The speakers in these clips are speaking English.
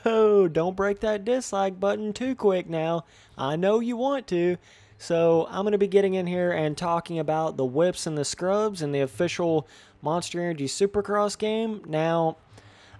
Oh, don't break that dislike button too quick now. I know you want to. So I'm going to be getting in here and talking about the whips and the scrubs in the official Monster Energy Supercross game. Now,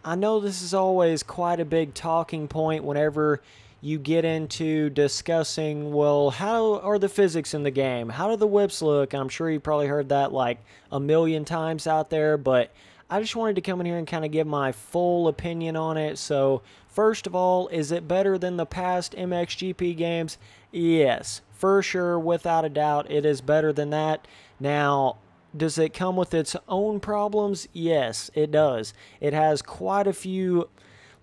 I know this is always quite a big talking point whenever you get into discussing, well, how are the physics in the game? How do the whips look? I'm sure you probably heard that like a million times out there, but I just wanted to come in here and kind of give my full opinion on it. So, first of all, is it better than the past MXGP games? Yes, for sure, without a doubt, it is better than that. Now, does it come with its own problems? Yes, it does. It has quite a few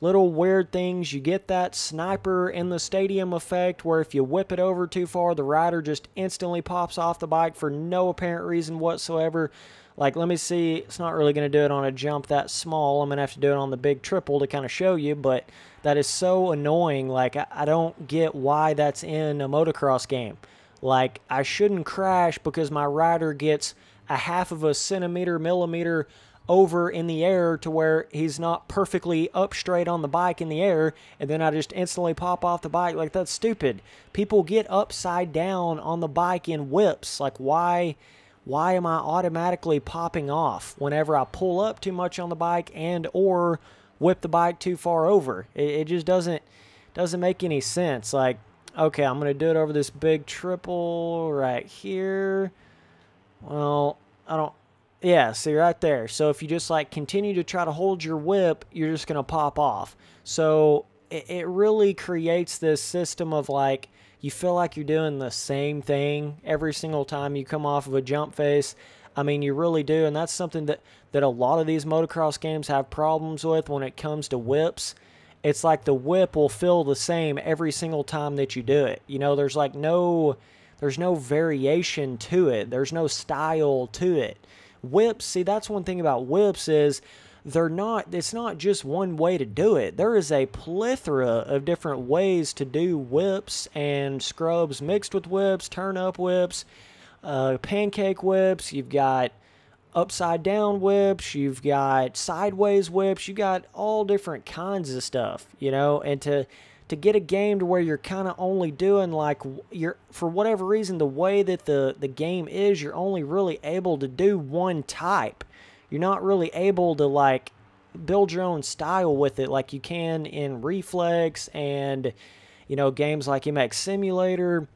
little weird things. You get that sniper in the stadium effect where if you whip it over too far, the rider just instantly pops off the bike for no apparent reason whatsoever. Like, let me see. It's not really going to do it on a jump that small. I'm going to have to do it on the big triple to kind of show you, but that is so annoying. Like, I don't get why that's in a motocross game. Like, I shouldn't crash because my rider gets a half of a millimeter over in the air to where he's not perfectly up straight on the bike in the air, and then I just instantly pop off the bike. Like, that's stupid. People get upside down on the bike in whips. Like, why am I automatically popping off whenever I pull up too much on the bike and or whip the bike too far over? It just doesn't make any sense. Like, okay, I'm going to do it over this big triple right here. Well, I don't... Yeah, see right there. So if you just like continue to try to hold your whip, you're just going to pop off. So it really creates this system of like, you feel like you're doing the same thing every single time you come off of a jump face. I mean, you really do, and that's something that a lot of these motocross games have problems with when it comes to whips. It's like the whip will feel the same every single time that you do it. You know, there's no variation to it. There's no style to it. Whips, see, that's one thing about whips is it's not just one way to do it. There is a plethora of different ways to do whips and scrubs mixed with whips, turn-up whips, pancake whips. You've got upside-down whips. You've got sideways whips. You got all different kinds of stuff, you know, and to get a game to where you're kind of only doing like for whatever reason, the way that the game is, you're only really able to do one type. You're not really able to like build your own style with it like you can in Reflex and, you know, games like MX Simulator.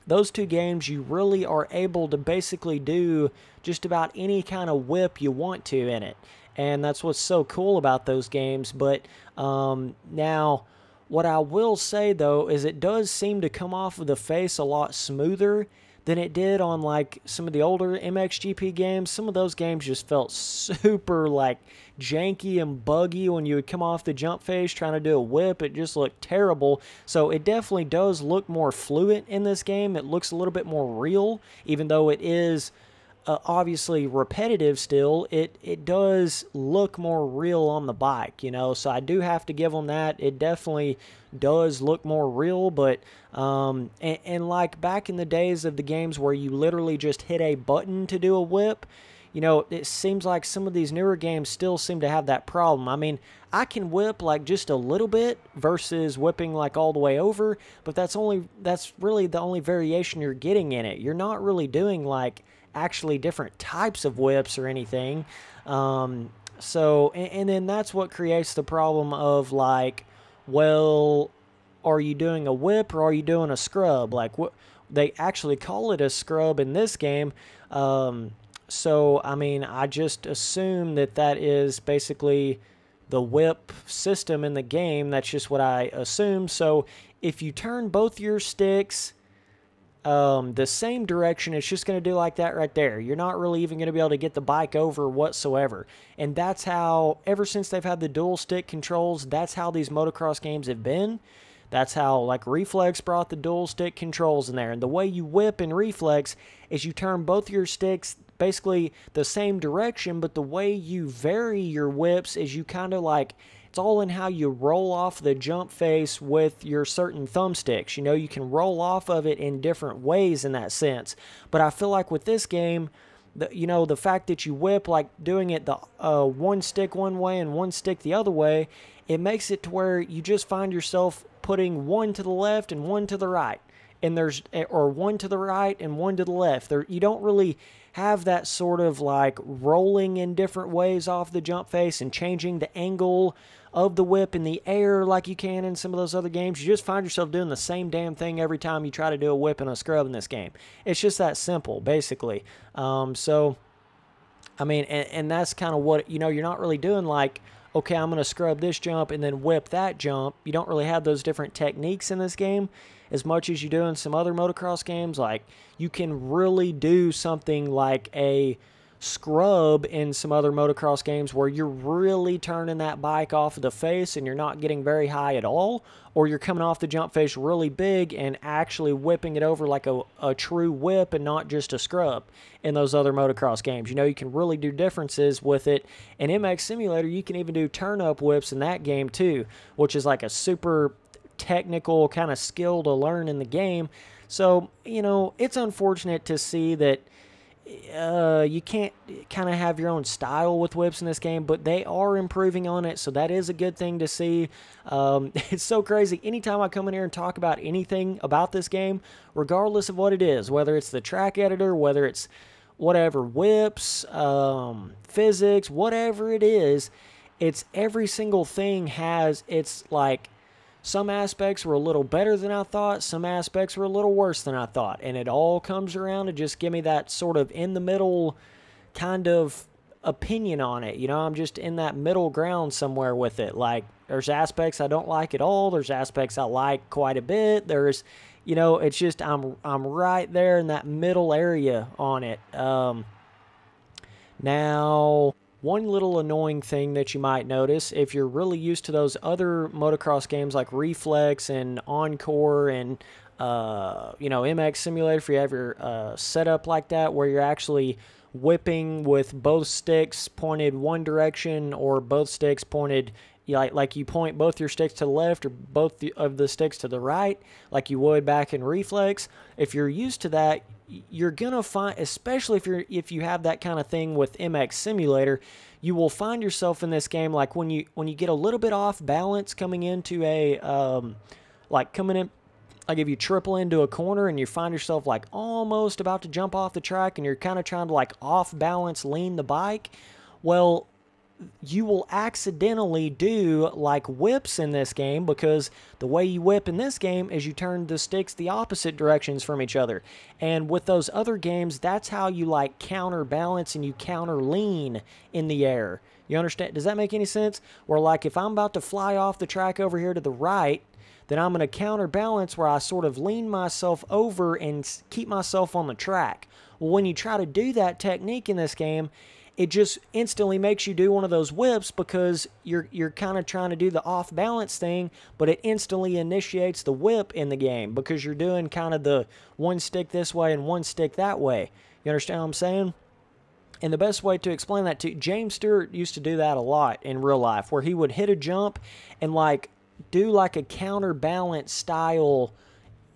Those two games, you really are able to basically do just about any kind of whip you want to in it. And that's what's so cool about those games. But now, what I will say, though, is it does seem to come off of the face a lot smoother than it did on, like, some of the older MXGP games. Some of those games just felt super, like, janky and buggy when you would come off the jump face trying to do a whip. It just looked terrible. So it definitely does look more fluid in this game. It looks a little bit more real, even though it is obviously repetitive still. It does look more real on the bike, you know, so I do have to give them that. It definitely does look more real, but and like back in the days of the games where you literally just hit a button to do a whip, you know, it seems like some of these newer games still seem to have that problem. I mean, I can whip like just a little bit versus whipping like all the way over, but that's really the only variation you're getting in it. You're not really doing like actually different types of whips or anything. So, and then that's what creates the problem of like, well, are you doing a whip or are you doing a scrub? Like, what they actually call it a scrub in this game. So, I mean, I just assume that is basically the whip system in the game. That's just what I assume. So, if you turn both your sticks the same direction, it's just going to do like that right there. You're not really even going to be able to get the bike over whatsoever. And that's how, ever since they've had the dual stick controls, that's how these motocross games have been. That's how, like, Reflex brought the dual stick controls in there. And the way you whip in Reflex is you turn both your sticks basically the same direction, but the way you vary your whips is you kind of like, it's all in how you roll off the jump face with your certain thumbsticks. You know, you can roll off of it in different ways in that sense. But I feel like with this game, the fact that you whip, like doing it the one stick one way and one stick the other way, it makes it to where you just find yourself putting one to the left and one to the right, and or one to the right and one to the left. You don't really have that sort of like rolling in different ways off the jump face and changing the angle of the whip in the air like you can in some of those other games. You just find yourself doing the same damn thing every time you try to do a whip and a scrub in this game. It's just that simple, basically. So, I mean, and that's kind of what, you're not really doing like, okay, I'm going to scrub this jump and then whip that jump. You don't really have those different techniques in this game as much as you do in some other motocross games. Like, you can really do something like a scrub in some other motocross games where you're really turning that bike off of the face and you're not getting very high at all, or you're coming off the jump face really big and actually whipping it over like a true whip and not just a scrub in those other motocross games. You can really do differences with it. In MX Simulator, you can even do turn-up whips in that game too, which is like a super technical kind of skill to learn in the game. So, it's unfortunate to see that you can't kind of have your own style with whips in this game, but they are improving on it, so that is a good thing to see. It's so crazy. Anytime I come in here and talk about anything about this game, regardless of what it is, whether it's the track editor, whether it's whatever, whips, physics, whatever it is, it's every single thing has its like, some aspects were a little better than I thought. Some aspects were a little worse than I thought. And it all comes around to just give me that sort of in-the-middle kind of opinion on it. I'm just in that middle ground somewhere with it. Like, there's aspects I don't like at all. There's aspects I like quite a bit. There's, it's just I'm right there in that middle area on it. Now, one little annoying thing that you might notice, if you're really used to those other motocross games like Reflex and Encore and, MX Simulator, if you have your setup like that where you're actually whipping with both sticks pointed one direction or both sticks pointed, like you point both your sticks to the left or both of the sticks to the right, like you would back in Reflex. If you're used to that, you're gonna find, especially if you have that kind of thing with MX Simulator, you will find yourself in this game like when you get a little bit off balance coming into a like if you triple into a corner and you find yourself like almost about to jump off the track and you're kind of trying to like off balance lean the bike, well, you will accidentally do like whips in this game, because the way you whip in this game is you turn the sticks the opposite directions from each other. And with those other games, that's how you like counterbalance and you counter lean in the air. You understand? Does that make any sense? Where like if I'm about to fly off the track over here to the right, then I'm going to counterbalance where I sort of lean myself over and keep myself on the track. Well, when you try to do that technique in this game, it just instantly makes you do one of those whips, because you're kind of trying to do the off balance thing, but it instantly initiates the whip in the game because you're doing kind of the one stick this way and one stick that way. You understand what I'm saying? And the best way to explain that to James Stewart used to do that a lot in real life, where he would hit a jump and like do like a counterbalance style.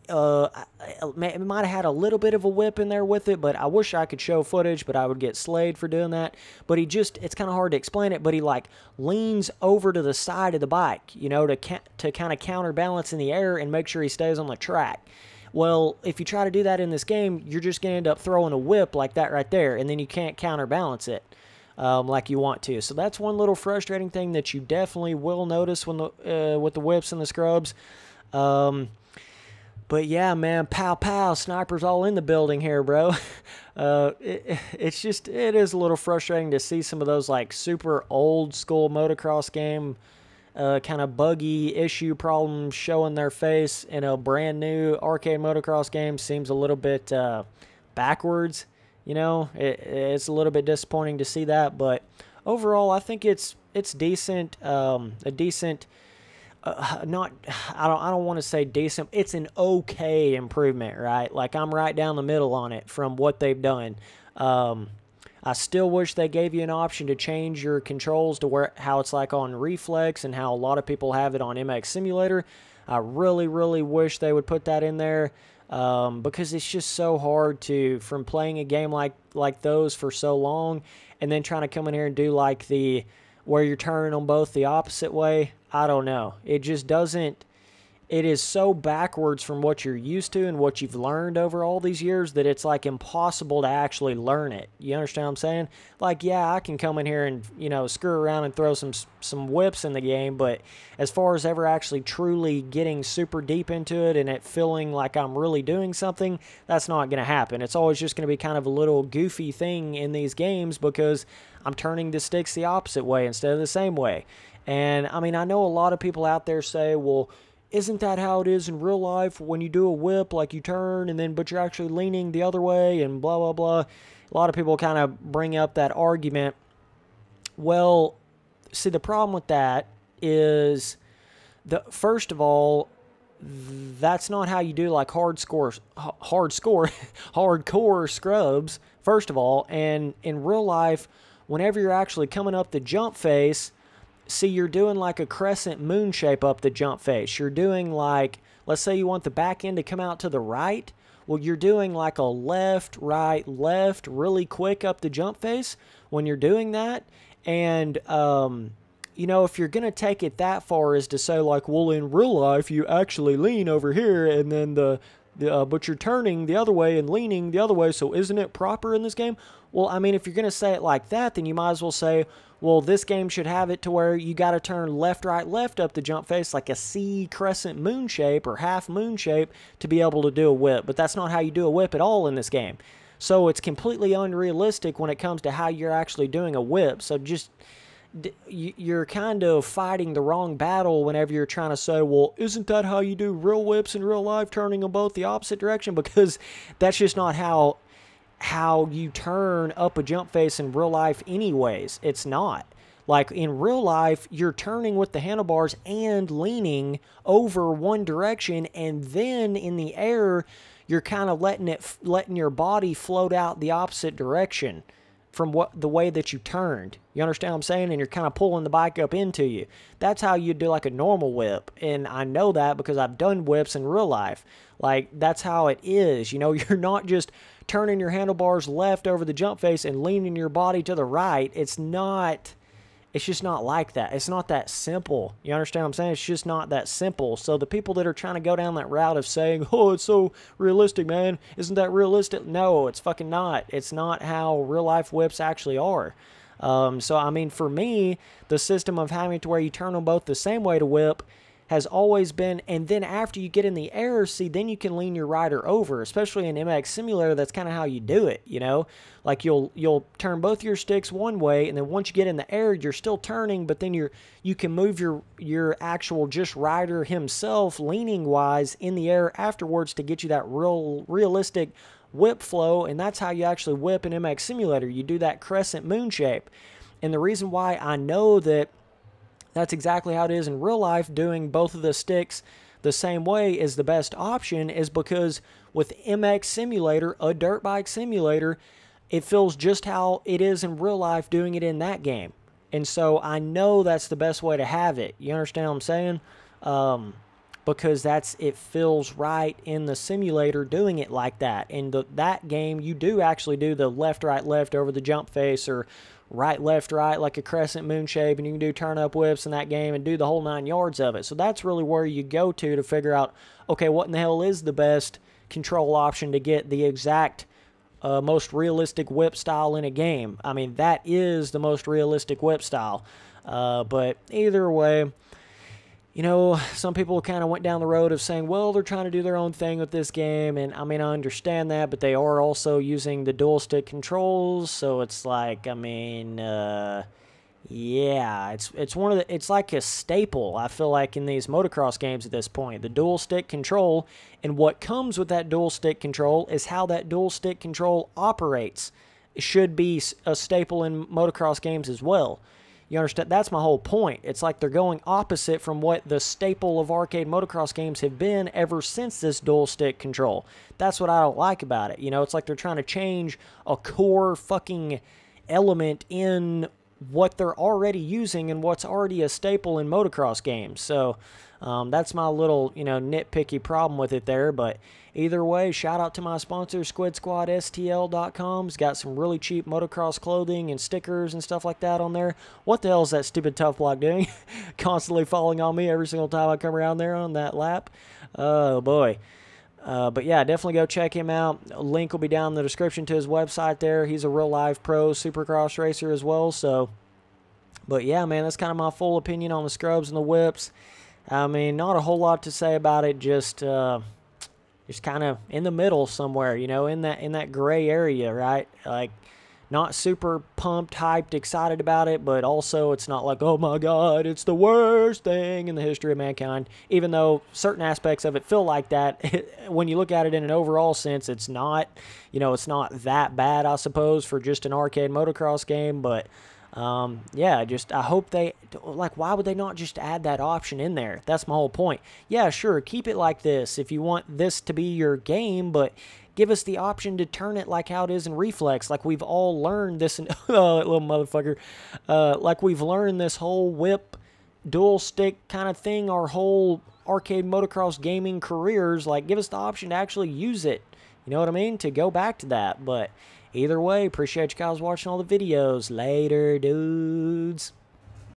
It might have had a little bit of a whip in there with it, but I wish I could show footage, but I would get slayed for doing that. But it's kind of hard to explain it, but he like leans over to the side of the bike, to kind of counterbalance in the air and make sure he stays on the track. Well, if you try to do that in this game, you're just going to end up throwing a whip like that right there, and then you can't counterbalance it like you want to. So that's one little frustrating thing that you definitely will notice when with the whips and the scrubs. But yeah, man, pow pow, snipers all in the building here, bro. It is a little frustrating to see some of those like super old school motocross game kind of buggy issue problems showing their face in a brand new arcade motocross game. Seems a little bit backwards, It's a little bit disappointing to see that, but overall, I think it's decent. A decent. I don't want to say decent. It's an okay improvement, right? Like, I'm right down the middle on it from what they've done. I still wish they gave you an option to change your controls to how it's like on Reflex and how a lot of people have it on MX Simulator. I really, really wish they would put that in there. because it's just so hard from playing a game like those for so long, and then trying to come in here and do like where you're turning them both the opposite way. I don't know. It just doesn't. It is so backwards from what you're used to and what you've learned over all these years that it's like impossible to actually learn it. You understand what I'm saying? Like, yeah, I can come in here and, screw around and throw some whips in the game, but as far as ever actually truly getting super deep into it and it feeling like I'm really doing something, that's not going to happen. It's always just going to be kind of a little goofy thing in these games because I'm turning the sticks the opposite way instead of the same way. And, I mean, I know a lot of people out there say, well, isn't that how it is in real life when you do a whip, like you turn but you're actually leaning the other way and blah, blah, blah. A lot of people kind of bring up that argument. Well, see, the problem with that is, first of all, that's not how you do like hardcore scrubs, first of all. And in real life, whenever you're actually coming up the jump face, see, you're doing like a crescent moon shape up the jump face. You're doing like, let's say you want the back end to come out to the right. Well, you're doing like a left, right, left really quick up the jump face when you're doing that. And, if you're going to take it that far as to say like, well, in real life, you actually lean over here and then but you're turning the other way and leaning the other way, so isn't it proper in this game? Well, I mean, if you're going to say it like that, then you might as well say, well, this game should have it to where you got to turn left, right, left up the jump face like a C crescent moon shape or half moon shape to be able to do a whip. But that's not how you do a whip at all in this game. So it's completely unrealistic when it comes to how you're actually doing a whip. So you're kind of fighting the wrong battle whenever you're trying to say, well, isn't that how you do real whips in real life, turning them both the opposite direction? Because that's just not how you turn up a jump face in real life anyways. It's not. Like in real life, you're turning with the handlebars and leaning over one direction, and then in the air, you're kind of letting your body float out the opposite direction from the way that you turned. You understand what I'm saying? And you're kind of pulling the bike up into you. That's how you do like a normal whip. And I know that because I've done whips in real life. Like, that's how it is. You're not just turning your handlebars left over the jump face and leaning your body to the right. It's just not like that. It's not that simple. You understand what I'm saying? It's just not that simple. So the people that are trying to go down that route of saying, oh, it's so realistic, man. Isn't that realistic? No, it's fucking not. It's not how real life whips actually are. So, I mean, for me, the system of having to where you turn them both the same way to whip has always been, and then after you get in the air, see, then you can lean your rider over, especially in MX Simulator. That's kind of how you do it, Like you'll turn both your sticks one way, and then once you get in the air, you're still turning, but then you can move your actual just rider himself leaning wise in the air afterwards to get you that realistic whip flow, and that's how you actually whip in MX Simulator. You do that crescent moon shape. And the reason why I know that's exactly how it is in real life, doing both of the sticks the same way is the best option, is because with MX Simulator, a dirt bike simulator, it feels just how it is in real life doing it in that game. And so I know that's the best way to have it. You understand what I'm saying? Because it feels right in the simulator doing it like that. In that game, you do actually do the left, right, left over the jump face, or right, left, right, like a crescent moon shape, and you can do turn-up whips in that game and do the whole 9 yards of it. So that's really where you go to figure out, okay, what in the hell is the best control option to get the exact most realistic whip style in a game. I mean, that is the most realistic whip style. But either way, some people kind of went down the road of saying, well, they're trying to do their own thing with this game, and I mean, I understand that, but they are also using the dual stick controls, so it's like, I mean, yeah, it's like a staple, I feel like, in these motocross games at this point, the dual stick control, and what comes with that dual stick control is how that dual stick control operates. It should be a staple in motocross games as well. You understand? That's my whole point. It's like they're going opposite from what the staple of arcade motocross games have been ever since this dual stick control. That's what I don't like about it. It's like they're trying to change a core fucking element in what they're already using and what's already a staple in motocross games. So that's my little, nitpicky problem with it there. But either way, shout out to my sponsor, SquidSquadSTL.com. It's got some really cheap motocross clothing and stickers and stuff like that on there. What the hell is that stupid Tough Block doing? Constantly falling on me every single time I come around there on that lap. Oh, boy. But yeah, definitely go check him out. A link will be down in the description to his website there. He's a real live pro Supercross racer as well. So, but yeah, man, that's kind of my full opinion on the scrubs and the whips. I mean, not a whole lot to say about it. Just kind of in the middle somewhere, in that gray area, right? Like, not super pumped, hyped, excited about it, but also it's not like, oh my God, it's the worst thing in the history of mankind. Even though certain aspects of it feel like that, when you look at it in an overall sense, it's not, it's not that bad, I suppose, for just an arcade motocross game. But yeah, I hope they, like, why would they not just add that option in there? That's my whole point. Yeah, sure, keep it like this if you want this to be your game, but give us the option to turn it like how it is in Reflex, like we've all learned this, oh, that little motherfucker, like we've learned this whole whip, dual stick kind of thing, our whole arcade motocross gaming careers. Like, give us the option to actually use it, you know what I mean, to go back to that. But either way, appreciate you guys watching all the videos. Later, dudes.